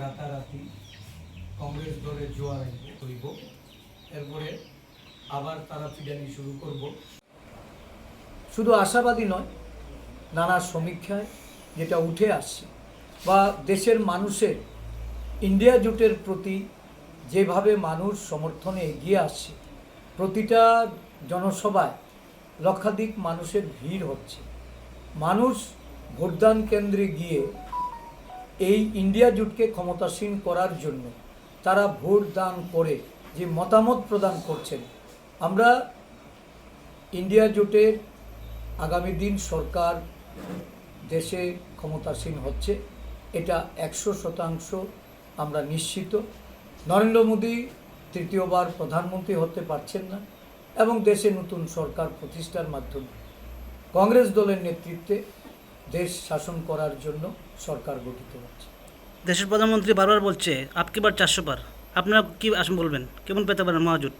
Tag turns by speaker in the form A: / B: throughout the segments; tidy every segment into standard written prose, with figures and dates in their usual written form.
A: রাতারাতি কংগ্রেস দলের জোয়ার হইব, এরপরে আবার তারা ফিডানি শুরু করব। শুধু আশাবাদী নয়, নানা সমীক্ষায় যেটা উঠে আসছে বা দেশের মানুষের ইন্ডিয়া জোটের প্রতি যেভাবে মানুষ সমর্থনে এগিয়ে আসছে, প্রতিটা জনসভায় লক্ষাধিক মানুষের ভিড় হচ্ছে। মানুষ ভোটদান কেন্দ্রে গিয়ে এই ইন্ডিয়া জোটকে ক্ষমতাসীন করার জন্য তারা ভোট দান করে যে মতামত প্রদান করছেন, আমরা ইন্ডিয়া জোটের আগামী দিন সরকার দেশে ক্ষমতাসীন হচ্ছে, এটা 100% আমরা নিশ্চিত। নরেন্দ্র মোদী তৃতীয়বার প্রধানমন্ত্রী হতে পারছেন না এবং দেশে নতুন সরকার প্রতিষ্ঠার মাধ্যমে কংগ্রেস দলের নেতৃত্বে দেশ শাসন করার জন্য সরকার গঠিত হচ্ছে।
B: দেশের প্রধানমন্ত্রী বারবার বলছে আপকি বার 400 পার, আপনারা কি আসুন বলবেন কেমন পেতে পারেন মহাজোট?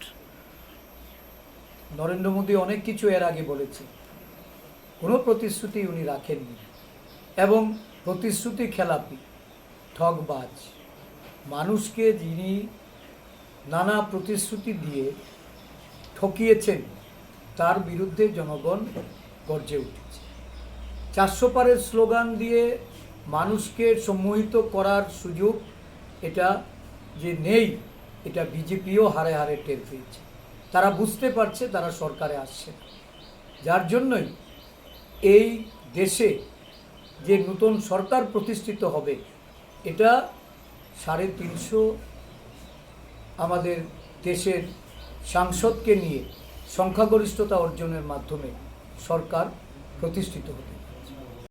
A: নরেন্দ্র মোদী অনেক কিছু এর আগে বলেছে, কোনো প্রতিশ্রুতি উনি রাখেননি এবং প্রতিশ্রুতি খেলাপি, ঠকবাজ মানুষকে যিনি নানা প্রতিশ্রুতি দিয়ে ঠকিয়েছেন, তার বিরুদ্ধে জনগণ গর্জে উঠেছে। 400 পারের স্লোগান দিয়ে মানুষকে সম্মোহিত করার সুযোগ এটা যে নেই, এটা বিজেপিও হারে হারে টের পেয়েছে। তারা বুঝতে পারছে তারা সরকারে আসছে না, যার জন্যই এই দেশে যে নতুন সরকার প্রতিষ্ঠিত হবে, এটা 350 আমাদের দেশের সাংসদকে নিয়ে সংখ্যাগরিষ্ঠতা অর্জনের মাধ্যমে সরকার প্রতিষ্ঠিত হবে।